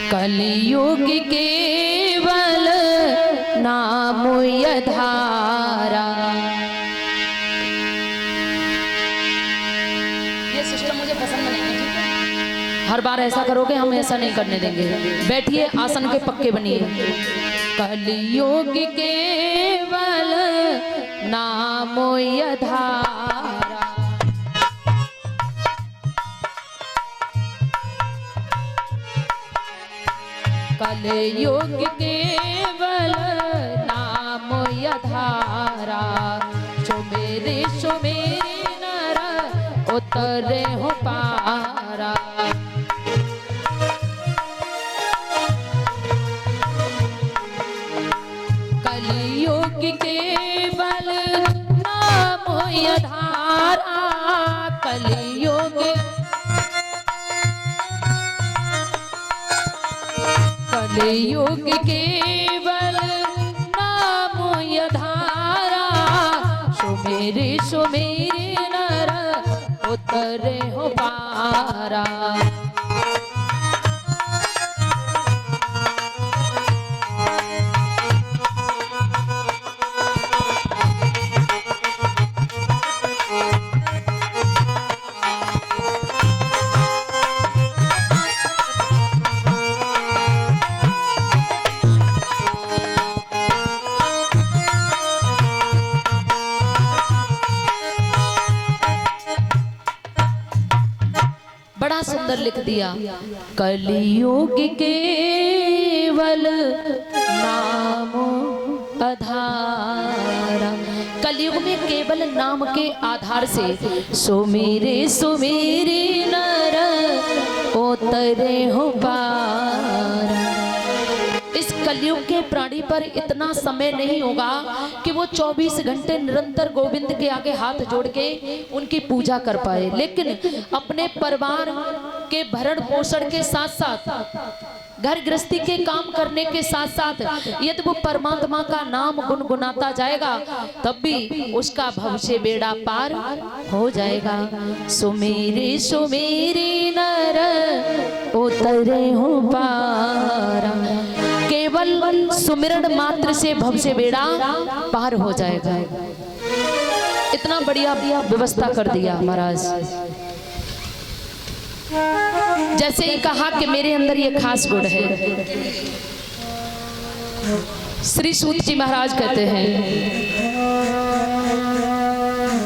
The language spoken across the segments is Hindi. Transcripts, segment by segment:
कलियुग केवल नाम यधारा। ये सिस्टम मुझे पसंद नहीं है, ठीक है? हर बार ऐसा करोगे, हम ऐसा नहीं करने देंगे। बैठिए, आसन के पक्के बनिए। कलियुग केवल नाम यधारा, कलियुग केवल नाम यधारा। सुमेरे सुमेरे नर उतरे हो पारा। कलियुग केवल नाम यधारा, कलियुग कलियुग केवल नाम यधारा। सुमेरे सुमेरे नर उतरे हो पारा। बड़ा सुंदर लिख दिया, कलियुग केवल नाम आधारा। कलियुग में केवल नाम के आधार से सुमेरे सुमेरे नर उतरे हो पारा। इस कलियुग के प्राणी पर इतना समय नहीं होगा कि वो 24 घंटे निरंतर गोविंद के आगे हाथ जोड़ के उनकी पूजा कर पाए, लेकिन अपने परिवार के भरण पोषण के साथ साथ घर गृहस्थी के काम करने के साथ साथ यदि वो परमात्मा का नाम गुनगुनाता जाएगा तब भी उसका भवसे बेड़ा पार हो जाएगा। सुमेरे सुमेरे नर उतरे हो पारा। केवल सुमिरन मात्र से भव से बेड़ा पार हो जाएगा। इतना बढ़िया व्यवस्था कर दिया महाराज। जैसे ही कहा कि मेरे अंदर ये खास गुण है। श्री सूत जी महाराज कहते हैं,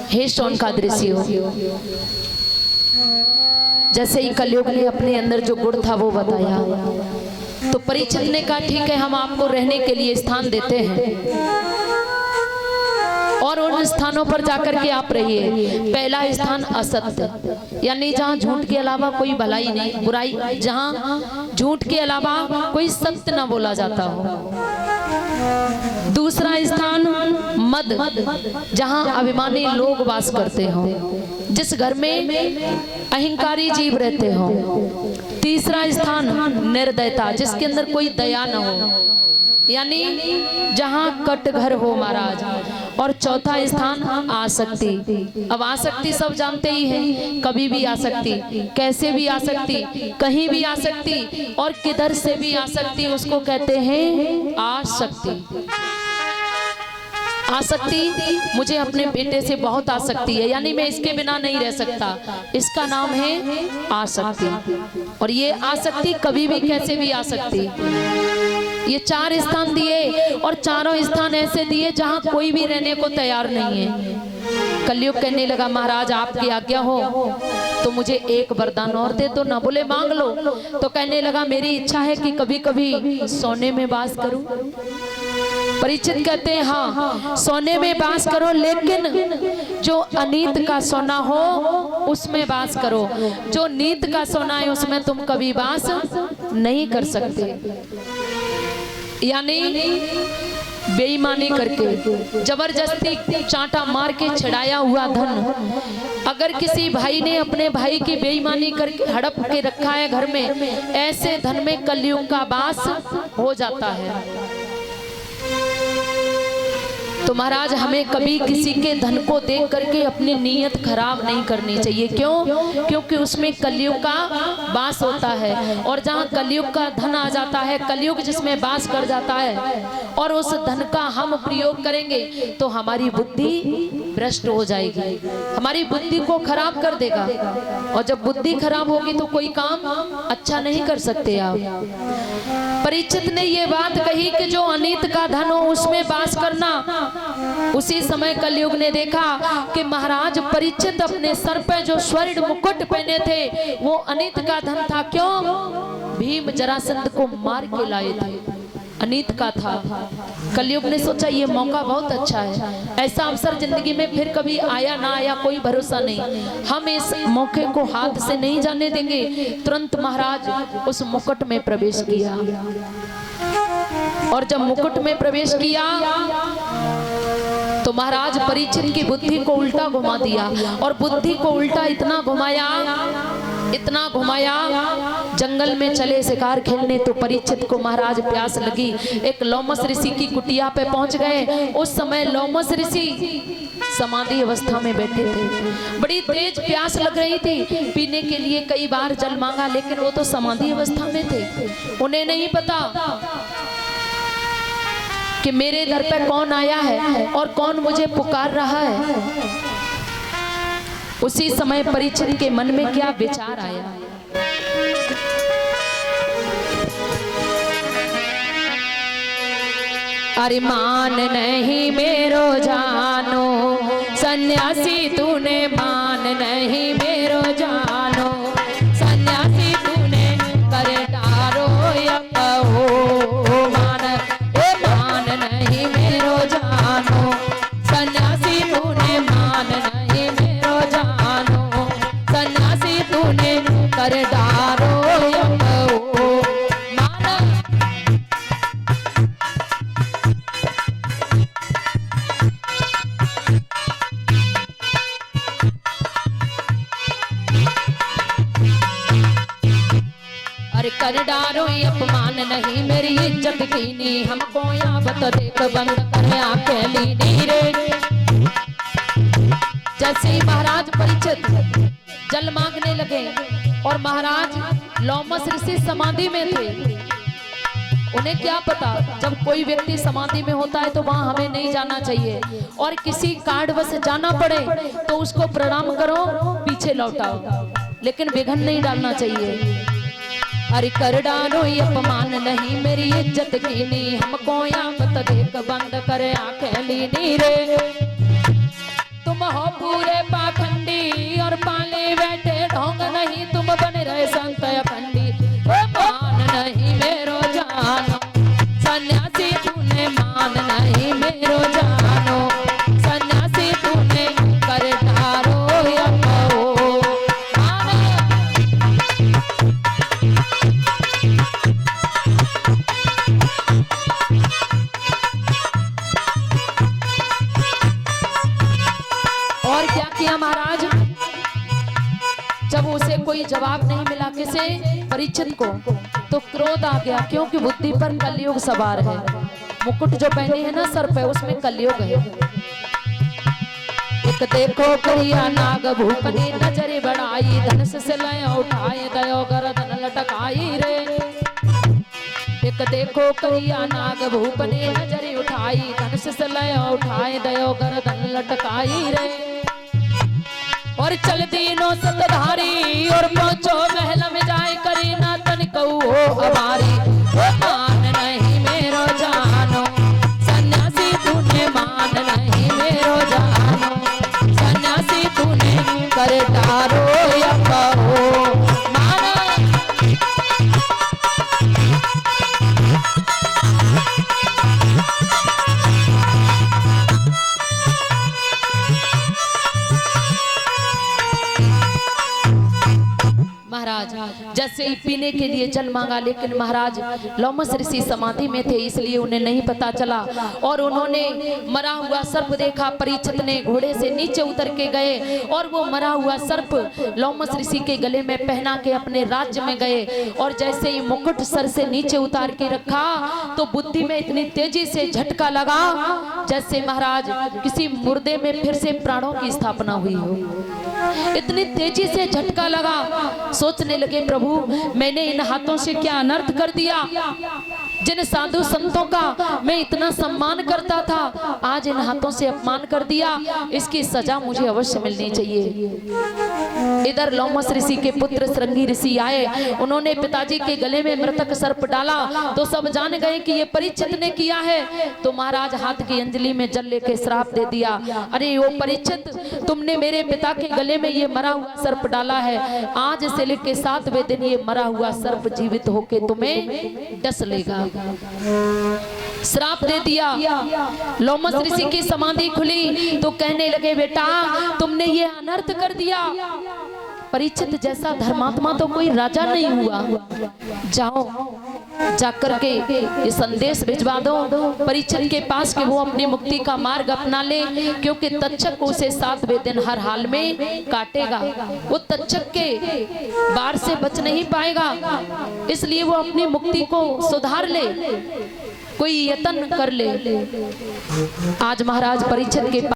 हे शौनकादिऋषियों, जैसे ही कलियुग ने अपने अंदर जो गुण था वो बताया तो परीक्षित ने कहा ठीक है, हम आपको रहने के लिए स्थान देते हैं और उन स्थानों पर जाकर के आप रहिए। पहला स्थान असत्य, यानी जहाँ झूठ के अलावा कोई भलाई नहीं बुराई, जहाँ झूठ के अलावा कोई सत्य न बोला जाता हो। दूसरा स्थान मद, जहाँ अभिमानी लोग वास करते हो, जिस घर में अहंकारी जीव रहते हो। तीसरा स्थान निर्दयता, जिसके अंदर कोई दया न हो, यानी जहाँ कट घर हो महाराज। और चौथा स्थान आसक्ति। अब आसक्ति सब जानते ही हैं, कभी भी आ सकती, कैसे भी आ सकती, कहीं भी आ सकती और किधर से भी आ सकती, उसको कहते हैं आसक्ति। आसक्ति, मुझे अपने बेटे से बहुत आसक्ति है, यानी मैं इसके बिना नहीं रह सकता, इसका नाम है आसक्ति। और ये आसक्ति कभी भी कैसे भी आ सकती। ये चार स्थान दिए और चारों स्थान ऐसे दिए जहां कोई भी रहने को तैयार नहीं है। कलियुग कहने लगा महाराज आपकी आज्ञा हो तो मुझे एक वरदान और दे दो ना। बोले मांग लो। तो कहने लगा मेरी इच्छा है कि कभी कभी सोने में वास करूं। परीक्षित कहते हैं हाँ सोने में वास करो, लेकिन जो अनीत का सोना हो उसमें वास करो, जो नीत का सोना है उसमें तुम कभी वास नहीं कर सकते। यानी बेईमानी करके, जबरदस्ती चांटा मार के छड़ाया हुआ धन, अगर किसी भाई ने अपने भाई की बेईमानी करके हड़प के रखा है घर में, ऐसे धन में कलयुग का वास हो जाता है। तो महाराज हमें कभी किसी के धन को देख करके अपनी नीयत खराब नहीं करनी चाहिए। क्यों? क्योंकि उसमें कलयुग का वास होता है, और जहाँ कलयुग का धन आ जाता है, कलयुग जिसमें वास कर जाता है, और उस धन का हम प्रयोग करेंगे तो हमारी बुद्धि भ्रष्ट हो जाएगी, हमारी बुद्धि को खराब कर देगा। और जब बुद्धि खराब होगी तो कोई काम अच्छा नहीं कर सकते आप। परीक्षित ने ये बात कही कि जो अनित का धन हो उसमें वास करना। उसी समय कलयुग ने देखा कि महाराज परीक्षित अपने सर पर जो स्वर्ण मुकुट पहने थे वो अनित का धन था। क्यों? भीम जरासंध को मार के लाए थे, अनित का था। कलयुग ने सोचा ये मौका बहुत अच्छा है, ऐसा अवसर जिंदगी में फिर कभी आया ना आया कोई भरोसा नहीं, हम इस मौके को हाथ से नहीं जाने देंगे। तुरंत महाराज उस मुकुट में प्रवेश किया, और जब मुकुट में प्रवेश किया तो महाराज परीक्षित की बुद्धि को उल्टा घुमा दिया, और बुद्धि को उल्टा इतना घुमाया, इतना घुमाया, जंगल में चले शिकार खेलने तो परीक्षित को महाराज प्यास लगी। एक लोमस ऋषि की कुटिया पे पहुंच गए। उस समय लोमस ऋषि समाधि अवस्था में बैठे थे, बड़ी तेज प्यास लग रही थी, पीने के लिए कई बार जल मांगा, लेकिन वो तो समाधि अवस्था में थे। उन्हें नहीं पता कि मेरे घर पे कौन आया है और कौन मुझे पुकार रहा है। उसी समय परीक्षित के मन में क्या विचार आया? अरे मान नहीं मेरो जानो, सन्यासी तूने मान नहीं मेरो जानो, सन्यासी तूने कर डारो या कहो मान, ए मान नहीं मेरो जानो, सन्यासी तूने मान नहीं मेरो जानो, सन्यासी तूने कर डारो या कहो मान। अरे कर डारो ये अपमान नहीं मेरी इज्जत कीनी, हमको यावत देख बंद कर आंखें लीनी रे। जैसे ही महाराज परीक्षित जल मांगने लगे और महाराज लोमस ऋषि समाधि में थे, उन्हें क्या पता जब कोई व्यक्ति समाधि में होता है तो वहां हमें नहीं जाना चाहिए, और किसी कारणवश जाना पड़े तो उसको प्रणाम करो, पीछे लौटाओ, लेकिन विघ्न नहीं डालना चाहिए। अरे कर डारो ये अपमान नहीं मेरी इज्जत कीनी, हमको यावत देख बंद कर आंखें लीनी रे। तुम हो पूरे पाखंडी और पाले बैठे ढोंग नहीं, तुम बने रहे संत अखंडी, मान नहीं मेरो जानो, सन्यासी तूने मान नहीं मेरो जानो, सन्यासी तूने कर डारो या कहो मान। और क्या किया महाराज? जब उसे कोई जवाब नहीं मिला किसे? परीक्षित को, तो क्रोध आ गया, क्योंकि बुद्धि पर कलयुग सवार है। मुकुट जो पहने है ना सर पे, उसमें कलयुग है। एक देखो करिया नाग भूपनी नजर बढ़ाई, धनुष से लय उठाए दयो गर्दन लटकाई रे। एक देखो करिया नाग भूपनी नजर उठाई, धनुष से लय उठाए दयो गर्दन लटकाई रे। और चल दीनों सतधारी और पहुंचो महल में जाए, करी ना तनिको हमारी, मान नहीं मेरो जानो, सन्यासी तूने मान नहीं मेरो जानो, सन्यासी तूने कर डारो या कहो मान। ऐसे ही पीने के लिए जल मांगा, लेकिन महाराज लोमस ऋषि समाधि में थे, इसलिए उन्हें नहीं पता चला और उन्होंने मरा हुआ सर्प देखा। परीक्षित ने घोड़े से नीचे उतर के गए और वो मरा हुआ सर्प लोमस ऋषि के गले में पहना के अपने राज्य में गए और जैसे ही मुकुट सर से नीचे उतार के रखा तो बुद्धि में इतनी तेजी से झटका लगा जैसे महाराज किसी मुर्दे में फिर से प्राणों की स्थापना हुई हो। इतनी तेजी से झटका लगा, सोचने लगे प्रभु मैंने इन हाथों से क्या अनर्थ कर दिया। जिन साधु संतों का मैं इतना सम्मान करता था, आज इन हाथों से अपमान कर दिया, इसकी सजा मुझे अवश्य मिलनी चाहिए। इधर लोमस ऋषि के पुत्र श्रृंगी ऋषि आए, उन्होंने पिताजी के गले में मृतक सर्प डाला तो सब जान गए कि ये परीक्षित ने किया है। तो महाराज हाथ की अंजलि में जल लेके श्राप दे दिया, अरे वो परीक्षित तुमने मेरे पिता के गले में ये मरा हुआ सर्प डाला है, आज से लेके 7वें दिन ये मरा हुआ सर्प जीवित होके तुम्हें डस लेगा। श्राप दे दिया। लोमस ऋषि की समाधि खुली तो कहने लगे बेटा तुमने ये अनर्थ कर दिया। परीक्षित जैसा धर्मात्मा तो कोई राजा नहीं हुआ, जाओ जाकर के ये संदेश भिजवा दो परीक्षित के पास कि वो अपनी मुक्ति का मार्ग अपना ले, क्योंकि तक्षक उसे 7वें दिन हर हाल में काटेगा। वो तक्षक के बार से बच नहीं पाएगा, इसलिए वो अपनी मुक्ति को सुधार ले, कोई यत्न कर ले। आज महाराज परीक्षित के